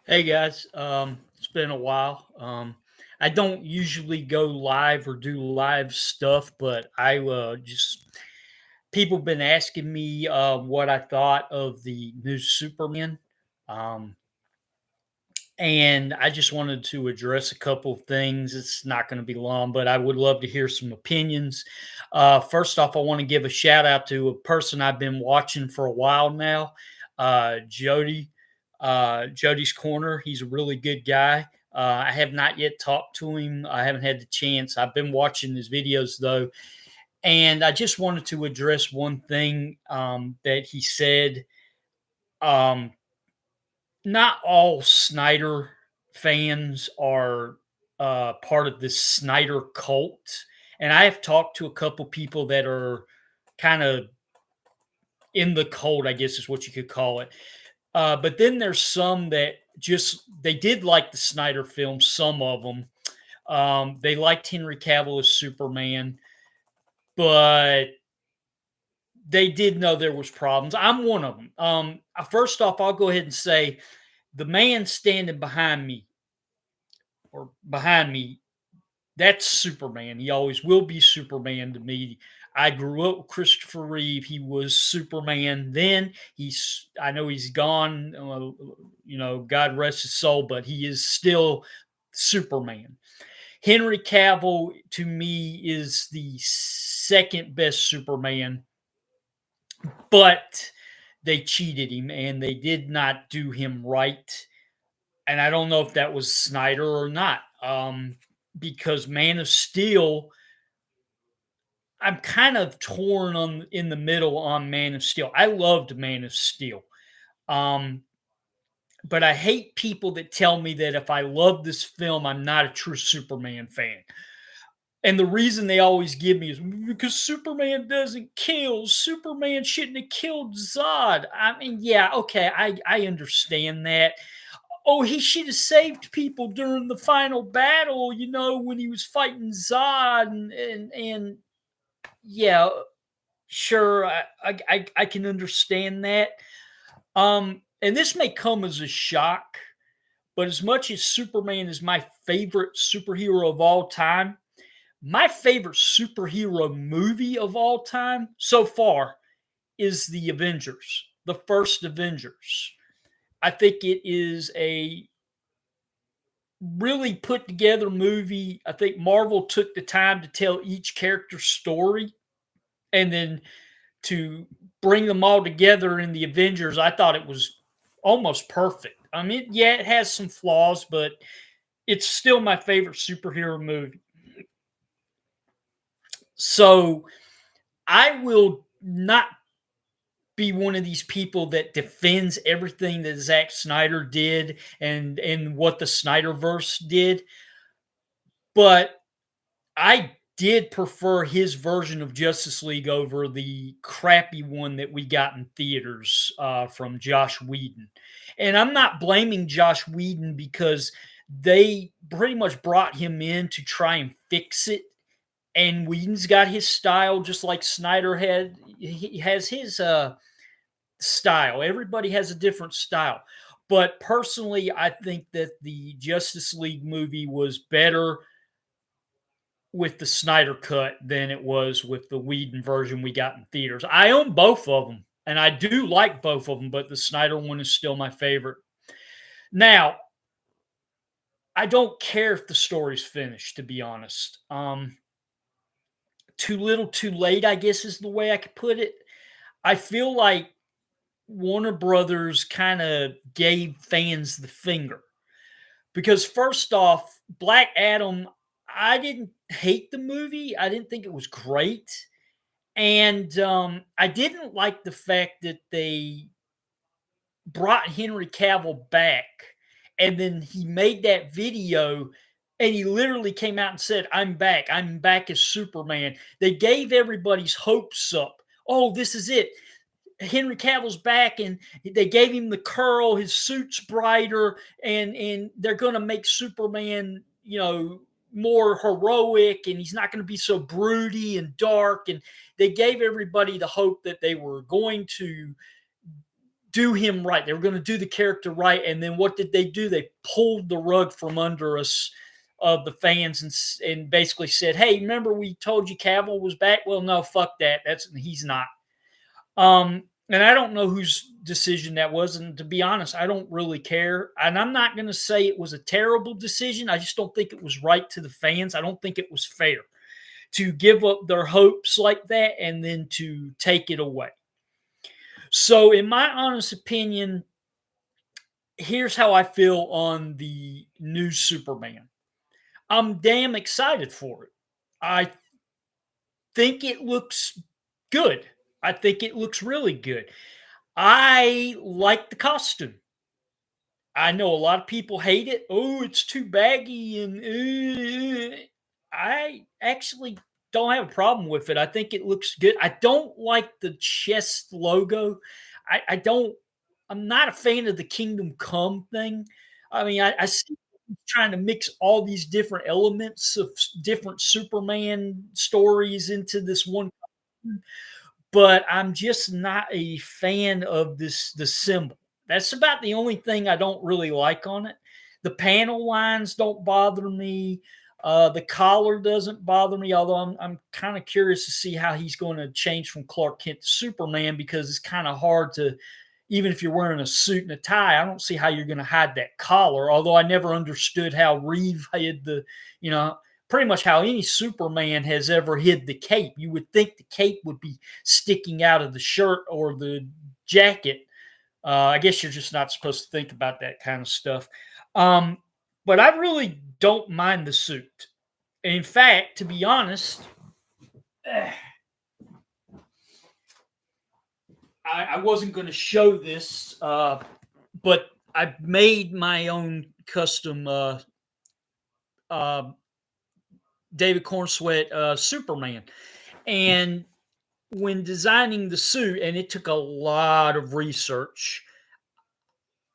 Hey guys, it's been a while. I don't usually go live or do live stuff, but I just people been asking me what I thought of the new Superman, um, and I just wanted to address a couple of things. It's not going to be long, but I would love to hear some opinions. First off, I want to give a shout out to a person I've been watching for a while now, Jody. Jody's Corner. He's a really good guy. I have not yet talked to him. I haven't had the chance. I've been watching his videos though, and I just wanted to address one thing that he said. Um, Not all Snyder fans are part of this Snyder cult, and I have talked to a couple people that are kind of in the cult, I guess is what you could call it. But then there's some that just they did like the Snyder film. Some of them they liked Henry Cavill as Superman, but they did know there was problems. I'm one of them. First off, I'll go ahead and say the man standing behind me, that's Superman. He always will be Superman to me. I grew up with Christopher Reeve. He was Superman. Then I know he's gone. God rest his soul, but he is still Superman. Henry Cavill to me is the second best Superman, but they cheated him and they did not do him right. And I don't know if that was Snyder or not. Because Man of Steel, I'm kind of torn on in the middle on Man of Steel. I loved Man of Steel. Um, but I hate people that tell me that if I love this film, I'm not a true Superman fan. And the reason they always give me is because Superman doesn't kill. Superman shouldn't have killed Zod. I mean, yeah, okay, I understand that. Oh, he should have saved people during the final battle, when he was fighting Zod and yeah, sure, I can understand that. And this may come as a shock, but as much as Superman is my favorite superhero of all time, my favorite superhero movie of all time so far is the Avengers, the first Avengers. I think it is a really put together movie. I think Marvel took the time to tell each character's story and then to bring them all together in the Avengers. I thought it was almost perfect. I mean, yeah, it has some flaws, but it's still my favorite superhero movie. So I will not be one of these people that defends everything that Zack Snyder did and what the Snyderverse did, but I did prefer his version of Justice League over the crappy one that we got in theaters from Josh Whedon. And I'm not blaming Josh Whedon because they pretty much brought him in to try and fix it. And Whedon's got his style, just like Snyder had. He has his style. Everybody has a different style. But personally, I think that the Justice League movie was better with the Snyder cut than it was with the Whedon version we got in theaters. I own both of them, and I do like both of them, but the Snyder one is still my favorite. Now, I don't care if the story's finished, to be honest. Too little, too late, I guess is the way I could put it. I feel like Warner Brothers kind of gave fans the finger because first off, Black Adam, I didn't hate the movie. I didn't think it was great. And I didn't like the fact that they brought Henry Cavill back and then he made that video and he literally came out and said, I'm back. I'm back as Superman. They gave everybody's hopes up. Oh, this is it. Henry Cavill's back and they gave him the curl, his suit's brighter, and they're gonna make Superman, more heroic and he's not gonna be so broody and dark. And they gave everybody the hope that they were going to do him right. They were going to do the character right. And then what did they do? They pulled the rug from under us of the fans and basically said, "Hey, remember we told you Cavill was back? Well, no, fuck that. He's not." And I don't know whose decision that was. And to be honest, I don't really care. And I'm not going to say it was a terrible decision. I just don't think it was right to the fans. I don't think it was fair to give up their hopes like that and then to take it away. So, in my honest opinion, here's how I feel on the new Superman. I'm damn excited for it. I think it looks good. I think it looks really good. I like the costume. I know a lot of people hate it. Oh, it's too baggy and I actually don't have a problem with it. I think it looks good. I don't like the chest logo. I don't. I'm not a fan of the Kingdom Come thing. I mean, I see trying to mix all these different elements of different Superman stories into this one, but I'm just not a fan of the symbol. That's about the only thing I don't really like on it. The panel lines don't bother me. The collar doesn't bother me, although I'm kind of curious to see how he's going to change from Clark Kent to Superman because it's kind of hard to, even if you're wearing a suit and a tie, I don't see how you're going to hide that collar. Although I never understood how Reeve hid you know, pretty much how any Superman has ever hid the cape. You would think the cape would be sticking out of the shirt or the jacket. I guess you're just not supposed to think about that kind of stuff. Um, but I really don't mind the suit. In fact, to be honest, I wasn't going to show this, but I made my own custom uh, David Cornsweat Superman. And when designing the suit, and it took a lot of research,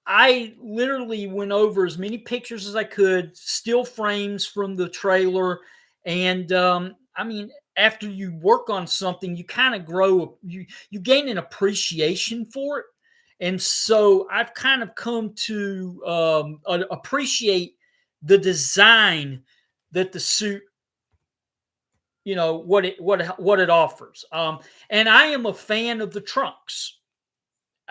I literally went over as many pictures as I could, still frames from the trailer, and I mean, after you work on something, you kind of grow, you gain an appreciation for it, and so I've kind of come to appreciate the design that the suit, what it offers. And I am a fan of the trunks.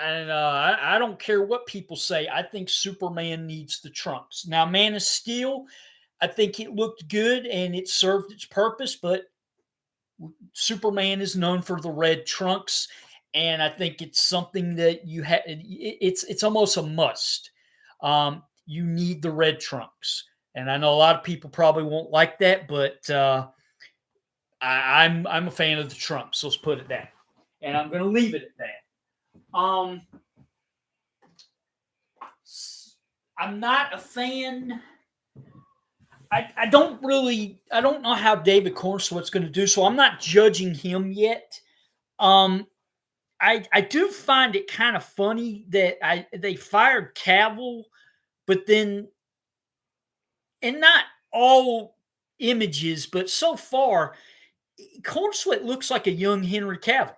And I don't care what people say. I think Superman needs the trunks. Now, Man of Steel, I think it looked good and it served its purpose, but Superman is known for the red trunks, and I think it's something that you have. It's almost a must. You need the red trunks, and I know a lot of people probably won't like that, but I'm a fan of the trunks. So let's put it that, and I'm going to leave it at that. I'm not a fan. I don't know how David Cornsweet's going to do, so I'm not judging him yet. Um, I do find it kind of funny that they fired Cavill, but then, and not all images, but so far, Cornsweet looks like a young Henry Cavill.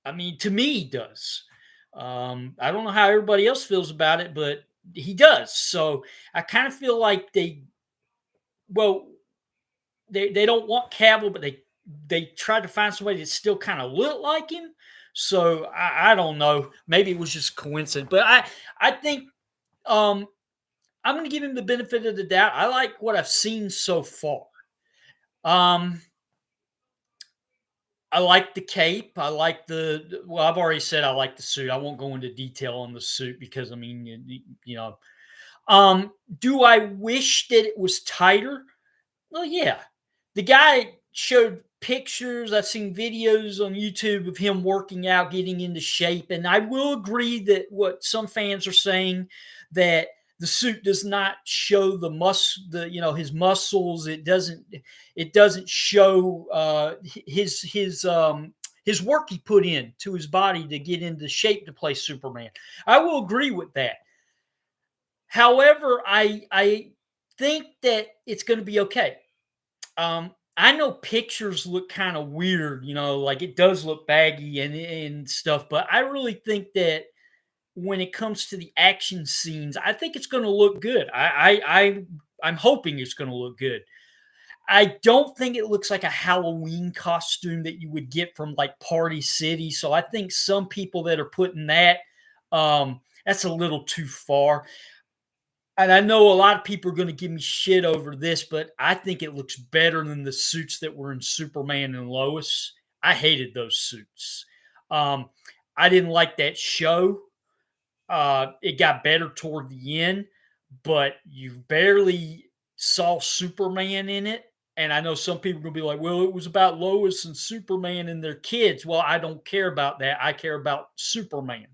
I mean, to me, he does. I don't know how everybody else feels about it, but he does. So I kind of feel like well, they don't want Cavill, but they tried to find somebody that still kind of looked like him. So I don't know. Maybe it was just coincidence, but I think I'm going to give him the benefit of the doubt. I like what I've seen so far. Um, I like the cape. I like well, I've already said I like the suit. I won't go into detail on the suit because I mean, you know, do I wish that it was tighter? Well, yeah. The guy showed pictures. I've seen videos on YouTube of him working out, getting into shape. And I will agree that what some fans are saying, that the suit does not show his muscles. It doesn't show his work he put in to his body to get into shape to play Superman. I will agree with that. However, I think that it's going to be okay. I know pictures look kind of weird, like it does look baggy and stuff, but I really think that when it comes to the action scenes, I think it's going to look good. I'm hoping it's going to look good. I don't think it looks like a Halloween costume that you would get from like Party City. So I think some people that are putting that, that's a little too far. And I know a lot of people are going to give me shit over this, but I think it looks better than the suits that were in Superman and Lois. I hated those suits. Um, I didn't like that show. It got better toward the end, but you barely saw Superman in it. And I know some people are going to be like, well, it was about Lois and Superman and their kids. Well, I don't care about that. I care about Superman.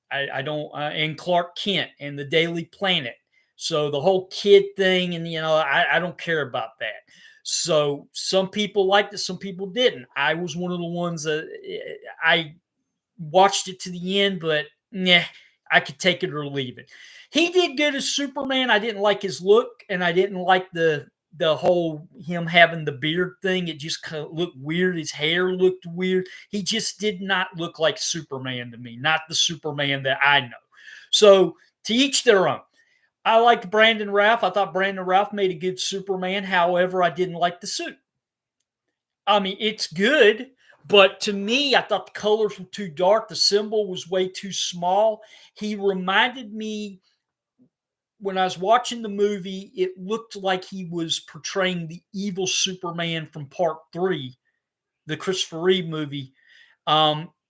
I don't, and Clark Kent and the Daily Planet. So the whole kid thing, and I don't care about that. So some people liked it, some people didn't. I was one of the ones that I watched it to the end, but nah, I could take it or leave it. He did good as Superman. I didn't like his look, and I didn't like the whole him having the beard thing. It just kind of looked weird. His hair looked weird. He just did not look like Superman to me, not the Superman that I know. So to each their own. I liked Brandon Routh. I thought Brandon Routh made a good Superman. However, I didn't like the suit. I mean, it's good, but to me, I thought the colors were too dark. The symbol was way too small. He reminded me, when I was watching the movie, it looked like he was portraying the evil Superman from Part 3, the Christopher Reeve movie,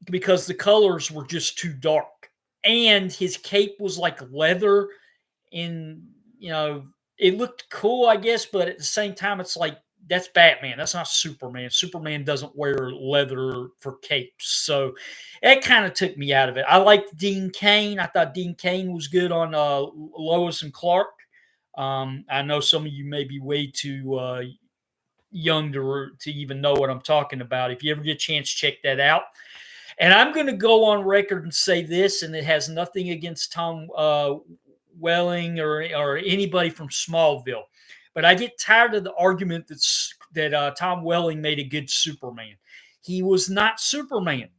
because the colors were just too dark. And his cape was like leather, and, it looked cool, I guess, but at the same time, it's like, that's Batman. That's not Superman. Superman doesn't wear leather for capes. So it kind of took me out of it. I liked Dean Cain. I thought Dean Cain was good on Lois and Clark. I know some of you may be way too young to even know what I'm talking about. If you ever get a chance, check that out. And I'm going to go on record and say this, and it has nothing against Tom Welling or anybody from Smallville. But I get tired of the argument that Tom Welling made a good Superman. He was not Superman.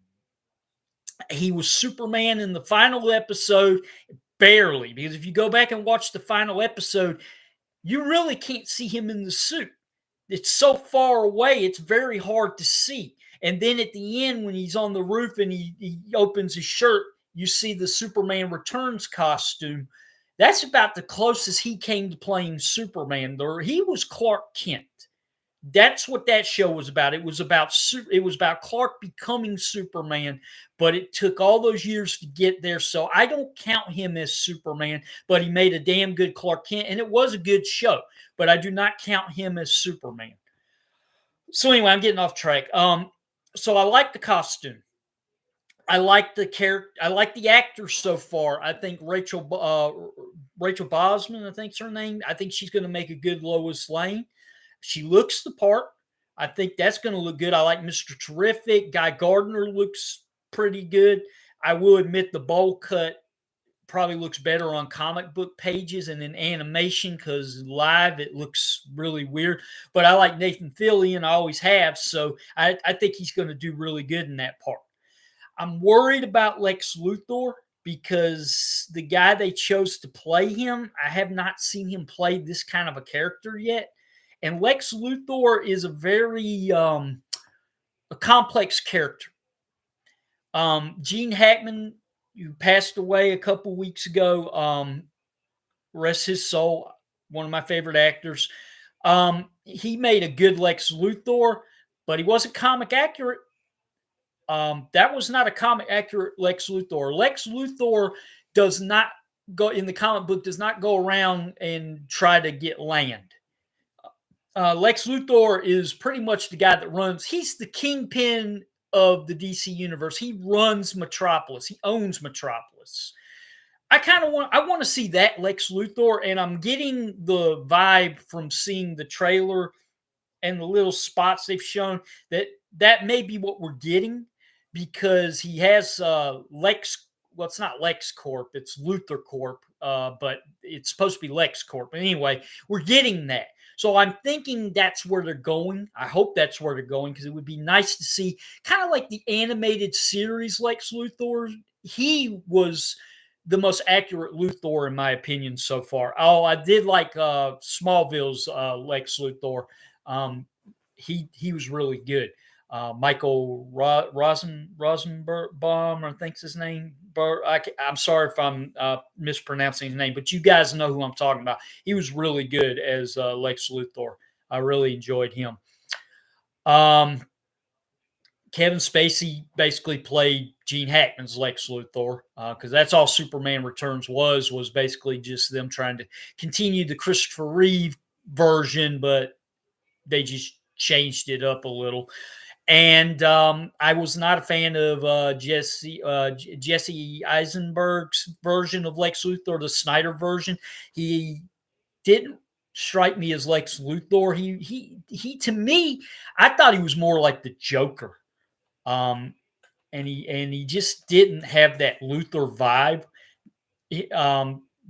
He was Superman in the final episode, barely. Because if you go back and watch the final episode, you really can't see him in the suit. It's so far away, it's very hard to see. And then at the end, when he's on the roof and he opens his shirt, you see the Superman Returns costume. That's about the closest he came to playing Superman. He was Clark Kent. That's what that show was about. It was about Clark becoming Superman, but it took all those years to get there. So I don't count him as Superman, but he made a damn good Clark Kent, and it was a good show. But I do not count him as Superman. So anyway, I'm getting off track. So I like the costume. I like the character. I like the actors so far. I think Rachel Bosman, I think's her name. I think she's going to make a good Lois Lane. She looks the part. I think that's going to look good. I like Mr. Terrific. Guy Gardner looks pretty good. I will admit the bowl cut probably looks better on comic book pages and in animation, because live it looks really weird. But I like Nathan Fillion. I always have. So I think he's going to do really good in that part. I'm worried about Lex Luthor, because the guy they chose to play him, I have not seen him play this kind of a character yet. And Lex Luthor is a very a complex character. Gene Hackman, who passed away a couple weeks ago, rest his soul, one of my favorite actors. He made a good Lex Luthor, but he wasn't comic accurate. That was not a comic accurate Lex Luthor. Lex Luthor does not go in the comic book, does not go around and try to get land. Lex Luthor is pretty much the guy that runs. He's the kingpin of the DC universe. He runs Metropolis. He owns Metropolis. I want to see that Lex Luthor, and I'm getting the vibe from seeing the trailer and the little spots they've shown that may be what we're getting, because he has Lex. Well, it's not Lex Corp. It's Luthor Corp. But it's supposed to be Lex Corp. But anyway, we're getting that. So I'm thinking that's where they're going. I hope that's where they're going because it would be nice to see kind of like the animated series Lex Luthor. He was the most accurate Luthor in my opinion so far. Oh, I did like Smallville's Lex Luthor. Um, he was really good. Michael Rosenbaum, I think's his name. I'm sorry if I'm mispronouncing his name, but you guys know who I'm talking about. He was really good as Lex Luthor. I really enjoyed him. Um, Kevin Spacey basically played Gene Hackman's Lex Luthor because that's all Superman Returns was basically just them trying to continue the Christopher Reeve version, but they just changed it up a little. And I was not a fan of Jesse Eisenberg's version of Lex Luthor, the Snyder version. He didn't strike me as Lex Luthor. He to me, I thought he was more like the Joker. Um, and he just didn't have that Luthor vibe.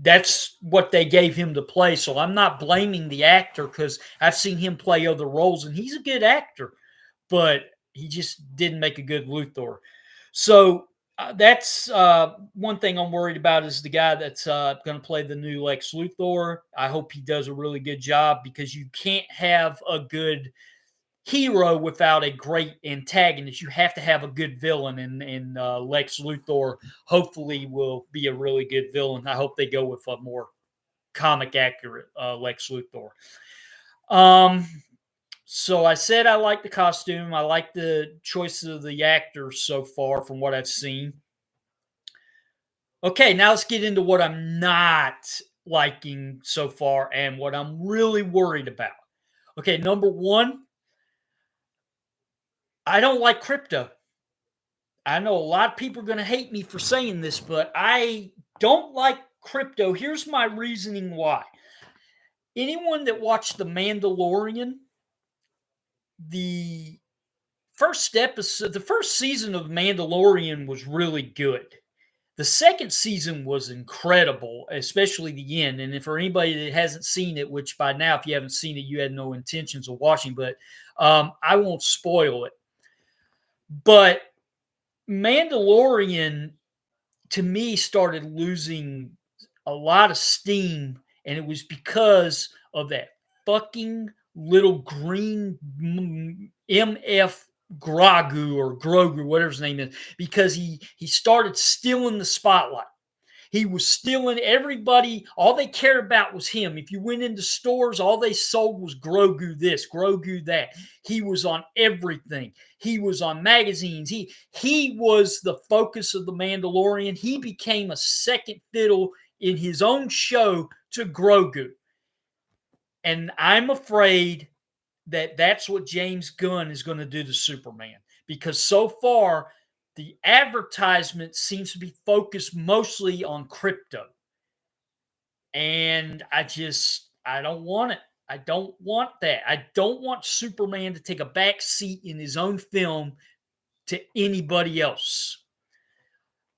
That's what they gave him to play. So I'm not blaming the actor because I've seen him play other roles, and he's a good actor, but he just didn't make a good Luthor. So that's one thing I'm worried about is the guy that's going to play the new Lex Luthor. I hope he does a really good job because you can't have a good hero without a great antagonist. You have to have a good villain, and Lex Luthor hopefully will be a really good villain. I hope they go with a more comic accurate Lex Luthor. So I said I like the costume. I like the choice of the actors so far from what I've seen. Okay, now let's get into what I'm not liking so far and what I'm really worried about. Okay, number one, I don't like crypto. I know a lot of people are going to hate me for saying this, but I don't like crypto. Here's my reasoning why. Anyone that watched The Mandalorian, the the first season of Mandalorian was really good. The second season was incredible, especially the end. And if for anybody that hasn't seen it, which by now, if you haven't seen it, you had no intentions of watching, but I won't spoil it. But Mandalorian to me started losing a lot of steam, and it was because of that fucking little green MF Grogu, whatever his name is, because he started stealing the spotlight. He was stealing everybody. All they cared about was him. If you went into stores, all they sold was Grogu this, Grogu that. He was on everything. He was on magazines. He was the focus of The Mandalorian. He became a second fiddle in his own show to Grogu. And I'm afraid that that's what James Gunn is going to do to Superman. Because so far, the advertisement seems to be focused mostly on crypto. And I don't want it. I don't want that. I don't want Superman to take a back seat in his own film to anybody else.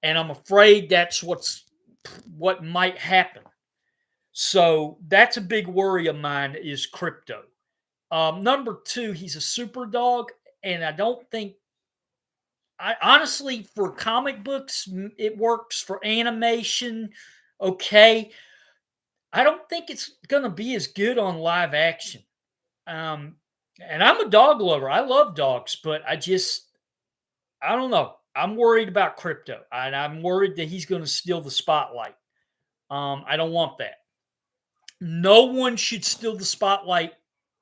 And I'm afraid that's what might happen. So that's a big worry of mine is crypto. Number two, he's a super dog, and I don't think I honestly, for comic books, it works. For animation, okay. I don't think it's going to be as good on live action. Um, and I'm a dog lover. I love dogs, but I don't know. I'm worried about crypto, and I'm worried that he's going to steal the spotlight. I don't want that. No one should steal the spotlight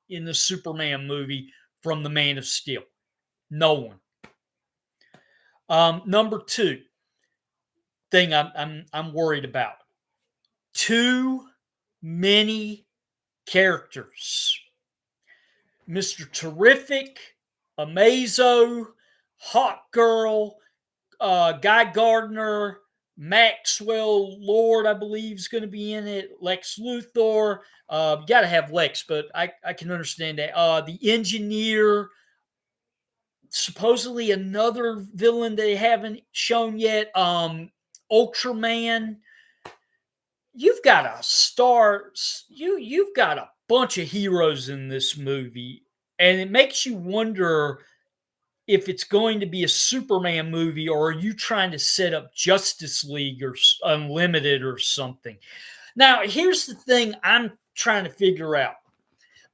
in the Superman movie from the Man of Steel. No one. Number two thing I'm worried about. Too many characters. Mr. Terrific, Amazo, Hawk Girl, Guy Gardner, Maxwell Lord, I believe, is going to be in it. Lex Luthor. You got to have Lex, but I can understand that. The Engineer, supposedly another villain they haven't shown yet. Ultraman. You've got a star. You've got a bunch of heroes in this movie, and it makes you wonder if it's going to be a Superman movie, or are you trying to set up Justice League or Unlimited or something? Now, here's the thing I'm trying to figure out.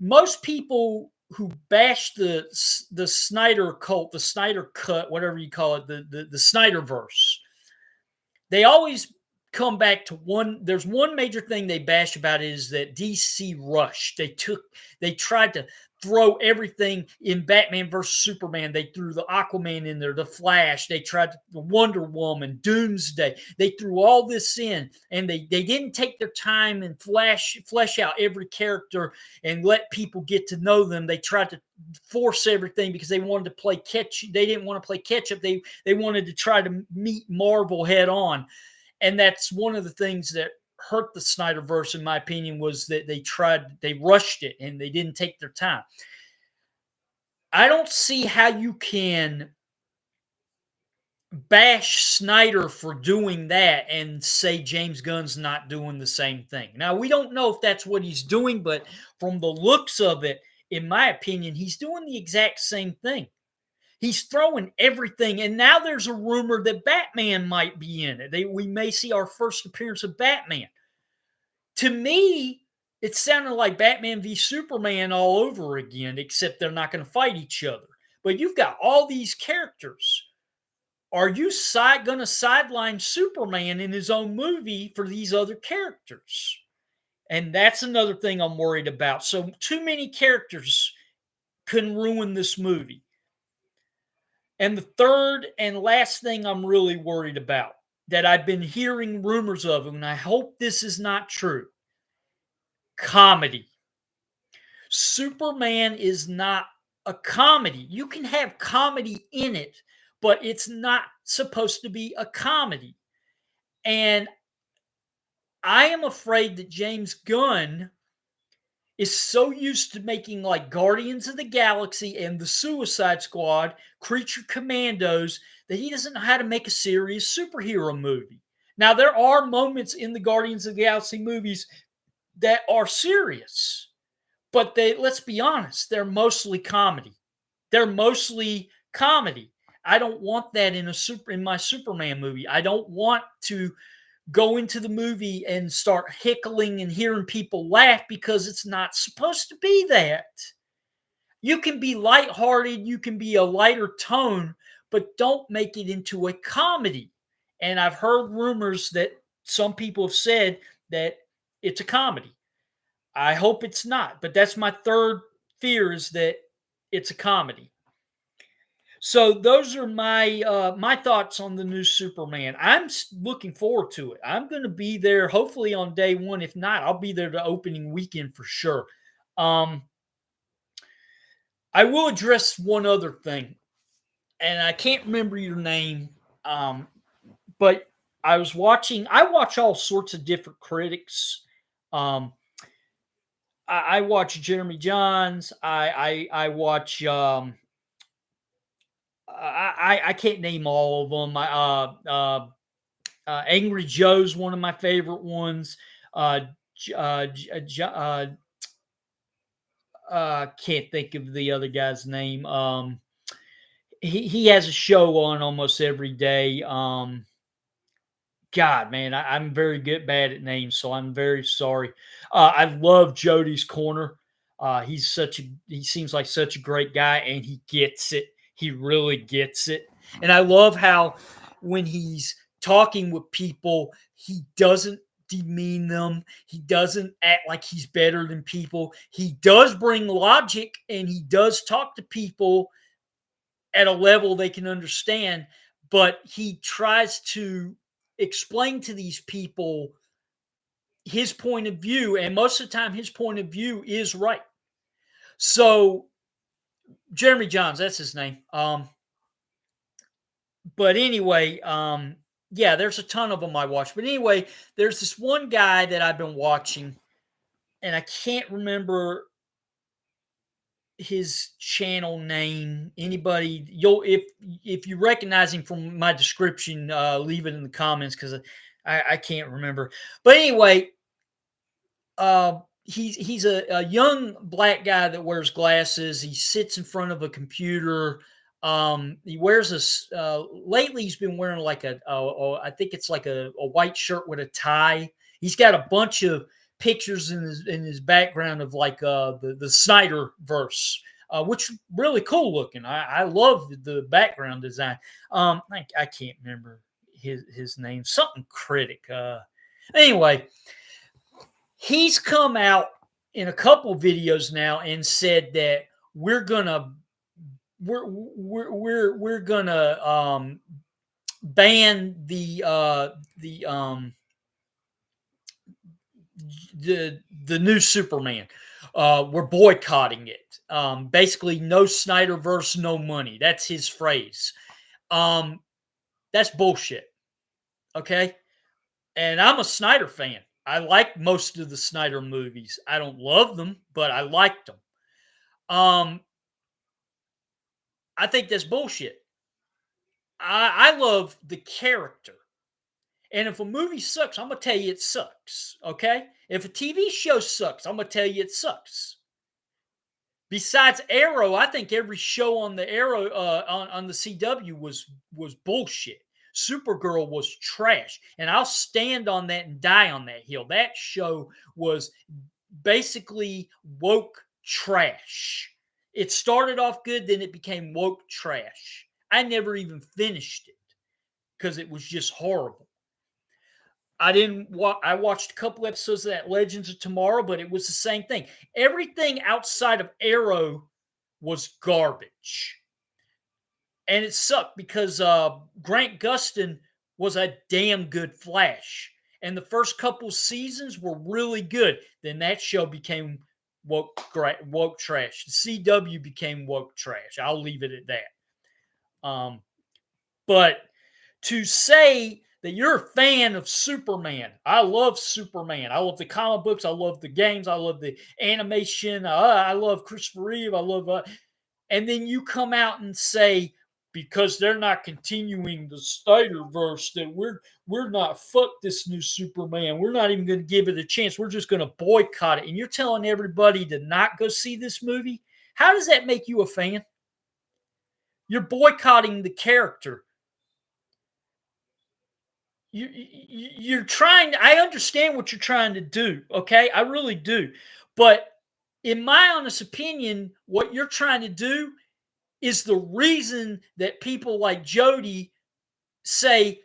Most people who bash the Snyder cult, the Snyder cut, whatever you call it, the Snyderverse, they always come back to one. There's one major thing they bash about is that DC rushed. They tried to throw everything in Batman versus Superman. They threw the Aquaman in there, the Flash. They tried the Wonder Woman, Doomsday. They threw all this in, and they didn't take their time and flesh out every character and let people get to know them. They tried to force everything because they wanted to play catch. They didn't want to play catch up. They wanted to try to meet Marvel head on. And that's one of the things that hurt the Snyderverse, in my opinion, was that they rushed it and they didn't take their time. I don't see how you can bash Snyder for doing that and say James Gunn's not doing the same thing. Now, we don't know if that's what he's doing, but from the looks of it, in my opinion, he's doing the exact same thing. He's throwing everything, and now there's a rumor that Batman might be in it. We may see our first appearance of Batman. To me, it sounded like Batman v Superman all over again, except they're not going to fight each other. But you've got all these characters. Are you going to sideline Superman in his own movie for these other characters? And that's another thing I'm worried about. So too many characters can ruin this movie. And the third and last thing I'm really worried about that I've been hearing rumors of, and I hope this is not true, comedy. Superman is not a comedy. You can have comedy in it, but it's not supposed to be a comedy. And I am afraid that James Gunn is so used to making like Guardians of the Galaxy and the Suicide Squad, Creature Commandos, that he doesn't know how to make a serious superhero movie. Now, there are moments in the Guardians of the Galaxy movies that are serious, but let's be honest, they're mostly comedy. They're mostly comedy. I don't want that in my Superman movie. I don't want to go into the movie and start hickling and hearing people laugh because it's not supposed to be that. You can be lighthearted, you can be a lighter tone, but don't make it into a comedy. And I've heard rumors that some people have said that it's a comedy. I hope it's not, but that's my third fear, is that it's a comedy. So those are my thoughts on the new Superman. I'm looking forward to it. I'm going to be there hopefully on day one. If not, I'll be there the opening weekend for sure. I will address one other thing, and I can't remember your name, but I watch all sorts of different critics. I watch Jeremy Johns. I watch. I can't name all of them. Angry Joe's one of my favorite ones. Can't think of the other guy's name. He has a show on almost every day. God, man, I'm very bad at names, so I'm very sorry. I love Jody's Corner. He seems like such a great guy, and he gets it. He really gets it. And I love how when he's talking with people, he doesn't demean them. He doesn't act like he's better than people. He does bring logic, and he does talk to people at a level they can understand, but he tries to explain to these people his point of view, and most of the time his point of view is right. So Jeremy Johns, that's his name. But anyway, yeah, there's a ton of them I watch. But anyway, there's this one guy that I've been watching, and I can't remember his channel name. Anybody, if you recognize him from my description, leave it in the comments because I can't remember. But anyway, he's a young black guy that wears glasses. He sits in front of a computer. He wears lately he's been wearing like I think it's like a white shirt with a tie. He's got a bunch of pictures in his background of like the Snyder verse, which really cool looking. I love the background design. I can't remember his name. Something critic. Anyway, he's come out in a couple videos now and said that we're gonna we're gonna ban the new Superman. We're boycotting it. Basically, no Snyderverse, no money. That's his phrase. That's bullshit. Okay, and I'm a Snyder fan. I like most of the Snyder movies. I don't love them, but I liked them. I think that's bullshit. I love the character. And if a movie sucks, I'm going to tell you it sucks. Okay? If a TV show sucks, I'm going to tell you it sucks. Besides Arrow, I think every show on the Arrow on the CW was bullshit. Supergirl was trash, and I'll stand on that and die on that hill. That show was basically woke trash. It started off good, then it became woke trash. I never even finished it because it was just horrible. I didn't. I watched a couple episodes of that Legends of Tomorrow, but it was the same thing. Everything outside of Arrow was garbage, and it sucked because Grant Gustin was a damn good Flash, and the first couple seasons were really good. Then that show became woke trash. The CW became woke trash. I'll leave it at that. But to say that you're a fan of Superman, I love Superman. I love the comic books. I love the games. I love the animation. I love Christopher Reeve. I love, and then you come out and say because they're not continuing the Snyderverse that we're not fuck this new Superman. We're not even going to give it a chance. We're just going to boycott it. And you're telling everybody to not go see this movie. How does that make you a fan? You're boycotting the character. You're trying. I understand what you're trying to do. Okay, I really do. But in my honest opinion, what you're trying to do is the reason that people like Jody say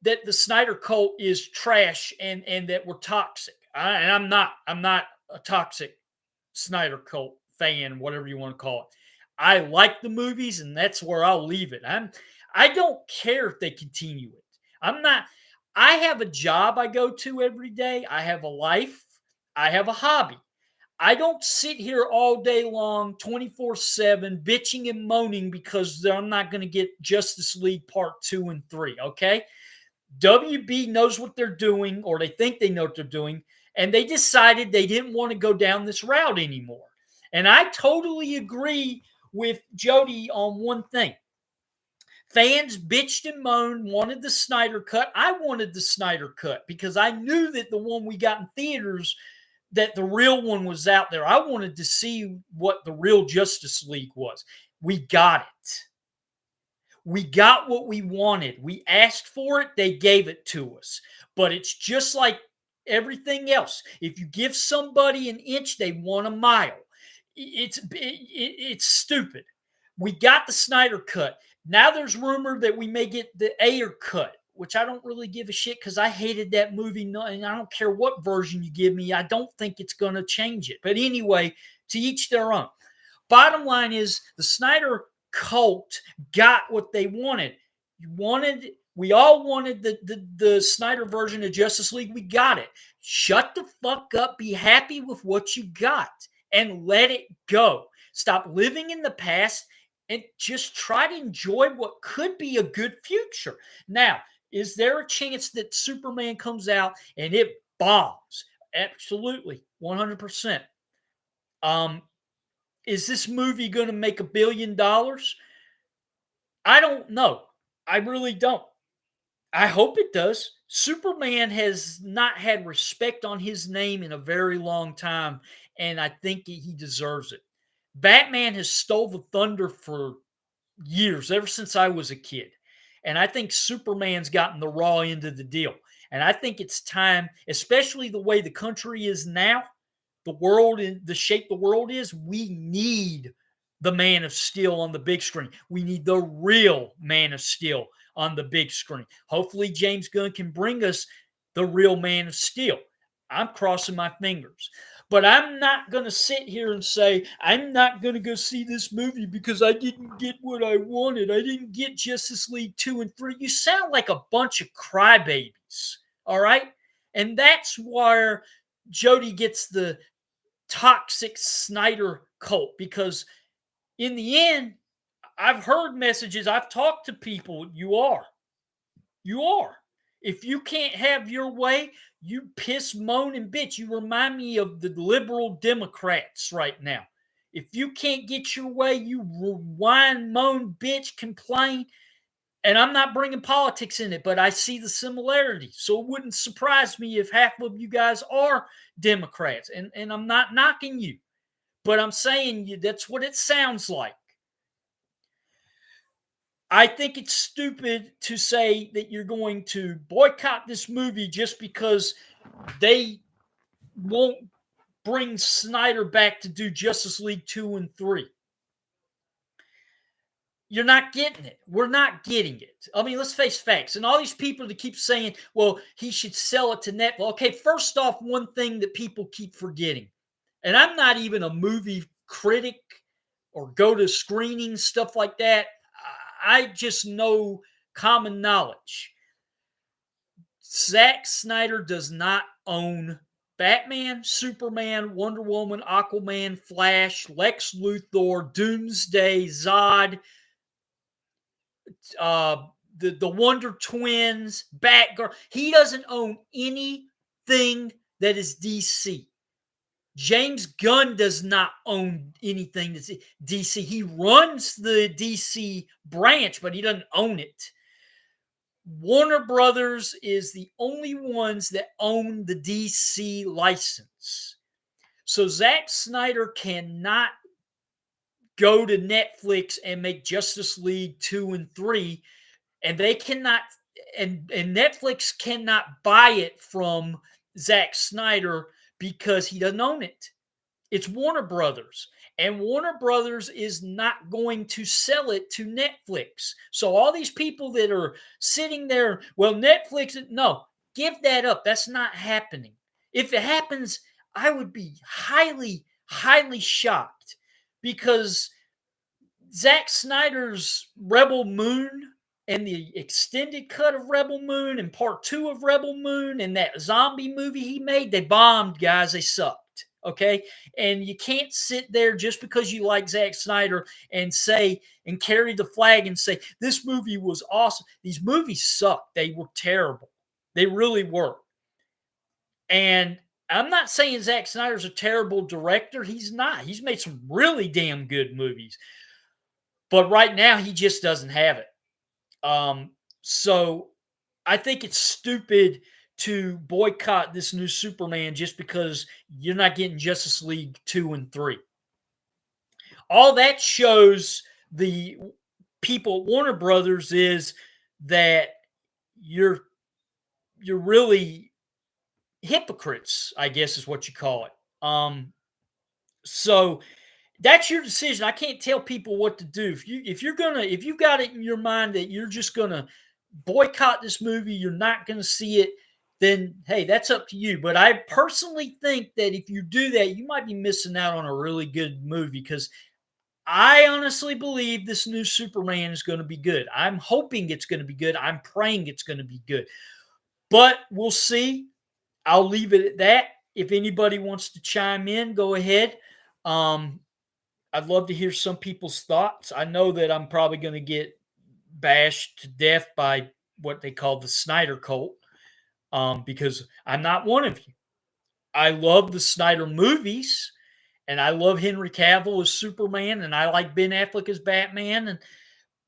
that the Snyder cult is trash and that we're toxic. And I'm not. I'm not a toxic Snyder cult fan, whatever you want to call it. I like the movies, and that's where I'll leave it. I don't care if they continue it. I'm not. I have a job I go to every day. I have a life. I have a hobby. I don't sit here all day long, 24/7, bitching and moaning because I'm not going to get Justice League Part 2 and 3. Okay. WB knows what they're doing, or they think they know what they're doing, and they decided they didn't want to go down this route anymore. And I totally agree with Jody on one thing. Fans bitched and moaned, wanted the Snyder cut. I wanted the Snyder cut because I knew that the one we got in theaters, that the real one was out there. I wanted to see what the real Justice League was. We got it. We got what we wanted. We asked for it. They gave it to us. But it's just like everything else. If you give somebody an inch, they want a mile. It's stupid. We got the Snyder cut. Now there's rumor that we may get the Ayer cut, which I don't really give a shit because I hated that movie. And I don't care what version you give me. I don't think it's going to change it. But anyway, to each their own. Bottom line is the Snyder cult got what they wanted. We all wanted the Snyder version of Justice League. We got it. Shut the fuck up. Be happy with what you got and let it go. Stop living in the past and just try to enjoy what could be a good future. Now, is there a chance that Superman comes out and it bombs? Absolutely, 100%. Is this movie going to make $1 billion? I don't know. I really don't. I hope it does. Superman has not had respect on his name in a very long time, and I think he deserves it. Batman has stole the thunder for years, ever since I was a kid. And I think Superman's gotten the raw end of the deal. And I think it's time, especially the way the country is now, the world in the shape the world is, we need the Man of Steel on the big screen. We need the real Man of Steel on the big screen. Hopefully, James Gunn can bring us the real Man of Steel. I'm crossing my fingers. But I'm not going to sit here and say, I'm not going to go see this movie because I didn't get what I wanted. I didn't get Justice League 2 and 3. You sound like a bunch of crybabies. All right. And that's where Jody gets the toxic Snyder cult, because in the end, I've heard messages, I've talked to people. You are. You are. If you can't have your way, you piss, moan, and bitch. You remind me of the liberal Democrats right now. If you can't get your way, you whine, moan, bitch, complain. And I'm not bringing politics in it, but I see the similarities. So it wouldn't surprise me if half of you guys are Democrats. And I'm not knocking you, but I'm saying you that's what it sounds like. I think it's stupid to say that you're going to boycott this movie just because they won't bring Snyder back to do Justice League 2 and 3. You're not getting it. We're not getting it. I mean, let's face facts. And all these people that keep saying, well, he should sell it to Netflix. Okay, first off, one thing that people keep forgetting, and I'm not even a movie critic or go to screenings, stuff like that. I just know common knowledge. Zack Snyder does not own Batman, Superman, Wonder Woman, Aquaman, Flash, Lex Luthor, Doomsday, Zod, the Wonder Twins, Batgirl. He doesn't own anything that is DC. James Gunn does not own anything that's DC. He runs the DC branch, but he doesn't own it. Warner Brothers is the only ones that own the DC license. So Zack Snyder cannot go to Netflix and make Justice League 2 and 3, and they cannot, and Netflix cannot buy it from Zack Snyder because he doesn't own it. It's Warner Brothers. And Warner Brothers is not going to sell it to Netflix. So all these people that are sitting there, well, Netflix, no, give that up. That's not happening. If it happens, I would be highly, highly shocked, because Zack Snyder's Rebel Moon and the extended cut of Rebel Moon and part 2 of Rebel Moon and that zombie movie he made, they bombed, guys. They sucked. Okay. And you can't sit there just because you like Zack Snyder and say, and carry the flag and say, this movie was awesome. These movies sucked. They were terrible. They really were. And I'm not saying Zack Snyder's a terrible director. He's not. He's made some really damn good movies. But right now, he just doesn't have it. So I think it's stupid to boycott this new Superman just because you're not getting Justice League 2 and 3. All that shows the people at Warner Brothers is that you're really hypocrites, I guess is what you call it. So that's your decision. I can't tell people what to do. If you've got it in your mind that you're just gonna boycott this movie, you're not gonna see it, then hey, that's up to you. But I personally think that if you do that, you might be missing out on a really good movie, because I honestly believe this new Superman is going to be good. I'm hoping it's going to be good. I'm praying it's going to be good. But we'll see. I'll leave it at that. If anybody wants to chime in, go ahead. I'd love to hear some people's thoughts. I know that I'm probably going to get bashed to death by what they call the Snyder cult, because I'm not one of you. I love the Snyder movies, and I love Henry Cavill as Superman, and I like Ben Affleck as Batman,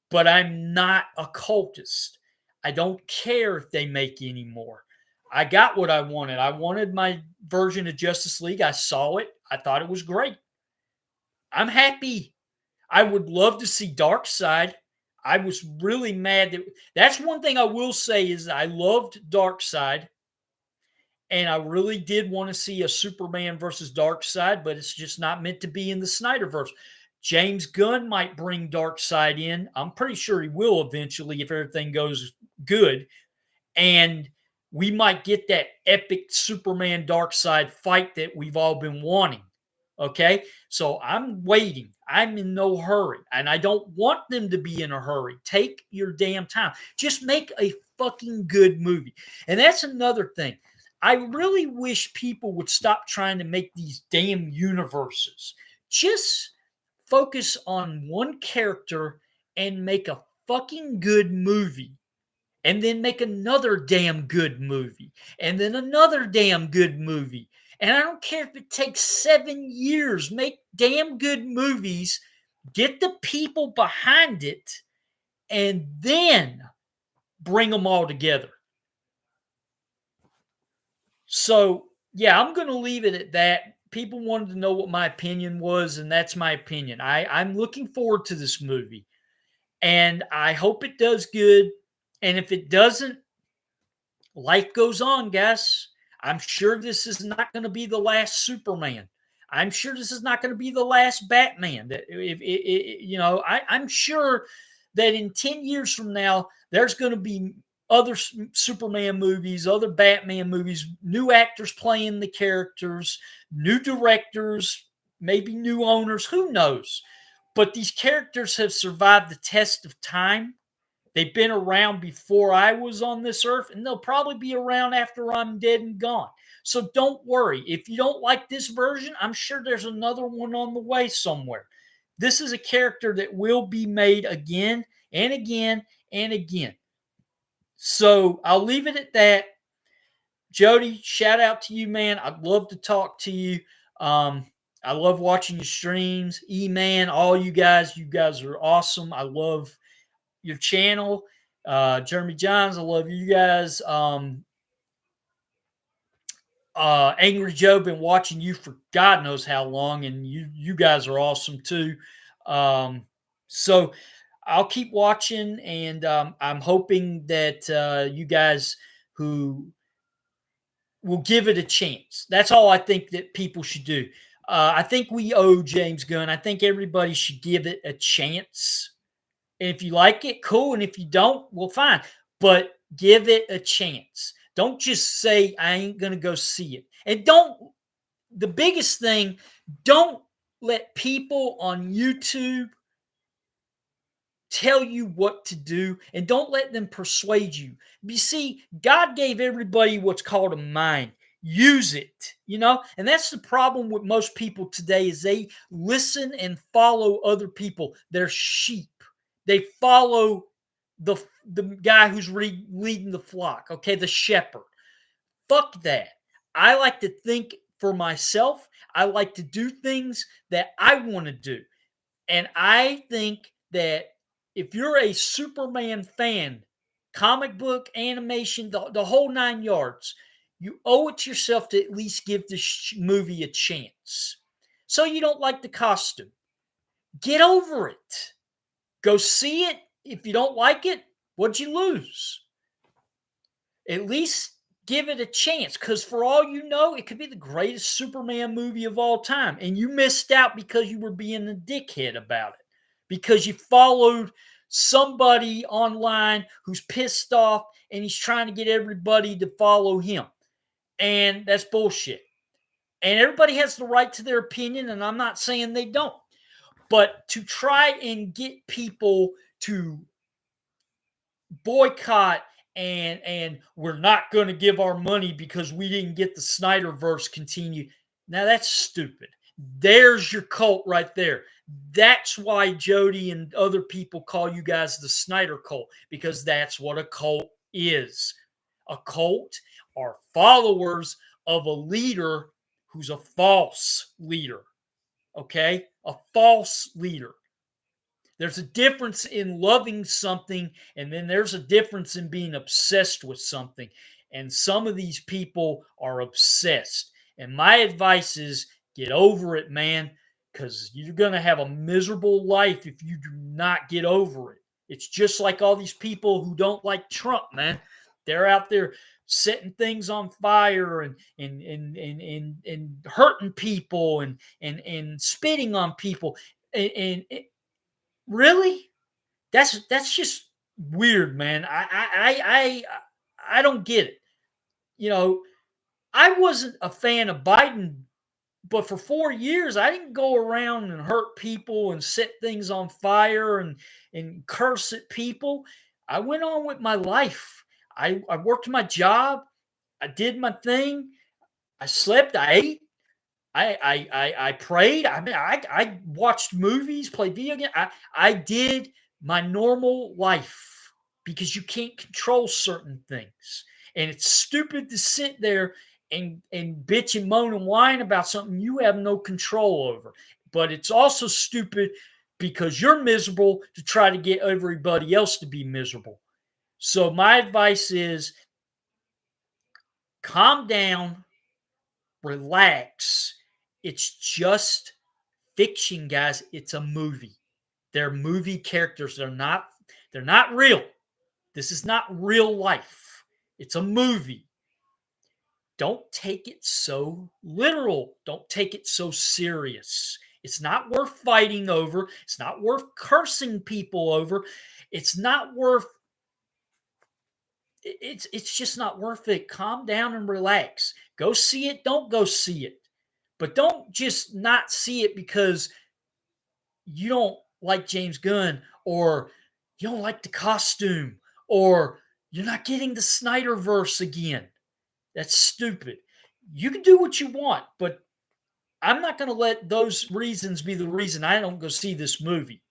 but I'm not a cultist. I don't care if they make any more. I got what I wanted. I wanted my version of Justice League. I saw it. I thought it was great. I'm happy. I would love to see Darkseid. I was really mad that's one thing I will say is I loved Darkseid, and I really did want to see a Superman versus Darkseid, but it's just not meant to be in the Snyderverse. James Gunn might bring Darkseid in. I'm pretty sure he will eventually if everything goes good, and we might get that epic Superman Darkseid fight that we've all been wanting. Okay, so I'm waiting. I'm in no hurry, and I don't want them to be in a hurry. Take your damn time. Just make a fucking good movie. And that's another thing. I really wish people would stop trying to make these damn universes. Just focus on one character and make a fucking good movie, and then make another damn good movie, and then another damn good movie. And I don't care if it takes 7 years, make damn good movies, get the people behind it, and then bring them all together. So, yeah, I'm going to leave it at that. People wanted to know what my opinion was, and that's my opinion. I'm looking forward to this movie, and I hope it does good. And if it doesn't, life goes on, guys. I'm sure this is not going to be the last Superman. I'm sure this is not going to be the last Batman. I'm sure that in 10 years from now, there's going to be other Superman movies, other Batman movies, new actors playing the characters, new directors, maybe new owners. Who knows? But these characters have survived the test of time. They've been around before I was on this earth, and they'll probably be around after I'm dead and gone. So don't worry. If you don't like this version, I'm sure there's another one on the way somewhere. This is a character that will be made again and again and again. So I'll leave it at that. Jody, shout out to you, man. I'd love to talk to you. I love watching your streams. E-Man, all you guys are awesome. I love your channel. Jeremy Johns, I love you guys. Angry Joe, been watching you for God knows how long, and you guys are awesome too. So I'll keep watching, and I'm hoping that you guys who will give it a chance. That's all I think that people should do. I think we owe James Gunn. I think everybody should give it a chance. And if you like it, cool. And if you don't, well, fine. But give it a chance. Don't just say, I ain't going to go see it. And the biggest thing, don't let people on YouTube tell you what to do, and don't let them persuade you. You see, God gave everybody what's called a mind. Use it, and that's the problem with most people today is they listen and follow other people. They're sheep. They follow the guy who's leading the flock, okay, the shepherd. Fuck that. I like to think for myself. I like to do things that I want to do. And I think that if you're a Superman fan, comic book, animation, the whole 9 yards, you owe it to yourself to at least give this movie a chance. So you don't like the costume, get over it. Go see it. If you don't like it, what'd you lose? At least give it a chance, because for all you know, it could be the greatest Superman movie of all time, and you missed out because you were being a dickhead about it, because you followed somebody online who's pissed off and he's trying to get everybody to follow him, and that's bullshit. And everybody has the right to their opinion, and I'm not saying they don't, but to try and get people to boycott and we're not going to give our money because we didn't get the Snyderverse continue. Now that's stupid. There's your cult right there. That's why Jody and other people call you guys the Snyder cult, because that's what a cult is. A cult are followers of a leader who's a false leader. Okay? A false leader. There's a difference in loving something, and then there's a difference in being obsessed with something. And some of these people are obsessed. And my advice is get over it, man, because you're going to have a miserable life if you do not get over it. It's just like all these people who don't like Trump, man. They're out there setting things on fire and hurting people and spitting on people. And really, that's just weird, man. I don't get it. You know, I wasn't a fan of Biden, but for 4 years, I didn't go around and hurt people and set things on fire and curse at people. I went on with my life. I worked my job. I did my thing. I slept. I ate. I prayed. I mean, I watched movies, played video games. I did my normal life because you can't control certain things, and it's stupid to sit there and bitch and moan and whine about something you have no control over. But it's also stupid because you're miserable to try to get everybody else to be miserable. So my advice is calm down, relax. It's just fiction, guys. It's a movie. They're movie characters. They're not real. This is not real life. It's a movie. Don't take it so literal. Don't take it so serious. It's not worth fighting over. It's not worth cursing people over. It's not worth it's just not worth it. Calm down and relax. Go see it, don't go see it. But don't just not see it because you don't like James Gunn or you don't like the costume or you're not getting the Snyderverse again. That's stupid. You can do what you want, but I'm not going to let those reasons be the reason I don't go see this movie.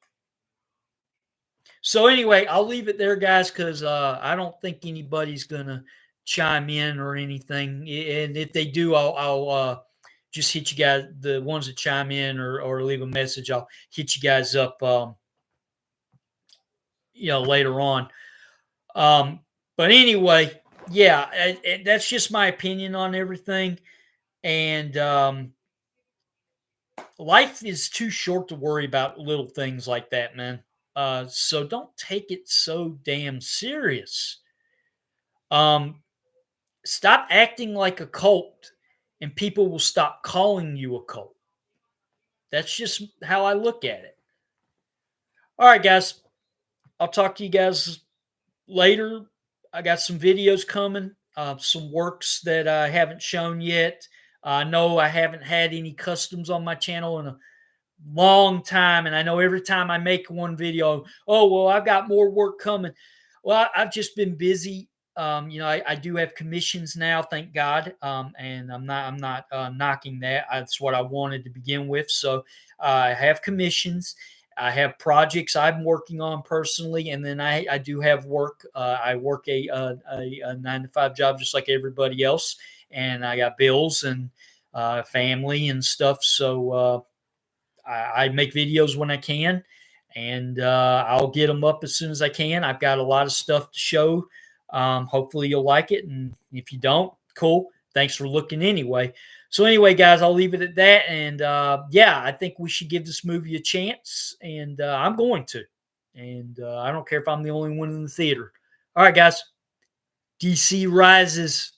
So anyway, I'll leave it there, guys, because I don't think anybody's going to chime in or anything. And if they do, I'll just hit you guys, the ones that chime in or leave a message. I'll hit you guys up, later on. But anyway, yeah, that's just my opinion on everything. And life is too short to worry about little things like that, man. So don't take it so damn serious. Um, Stop acting like a cult, and people will stop calling you a cult. That's just how I look at it. All right, guys. I'll talk to you guys later. I got some videos coming, some works that I haven't shown yet. I know I haven't had any customs on my channel in a long time, and I know every time I make one video, oh well, I've got more work coming. Well, I've just been busy. I do have commissions now, thank God, and I'm not knocking that. That's what I wanted to begin with. So I have commissions. I have projects I'm working on personally, and then I do have work. I work a 9 to 5 job just like everybody else, and I got bills and family and stuff. So I make videos when I can, and I'll get them up as soon as I can. I've got a lot of stuff to show. Hopefully you'll like it, and if you don't, cool. Thanks for looking anyway. So anyway, guys, I'll leave it at that. And yeah, I think we should give this movie a chance, and I'm going to. And I don't care if I'm the only one in the theater. All right, guys. DC rises.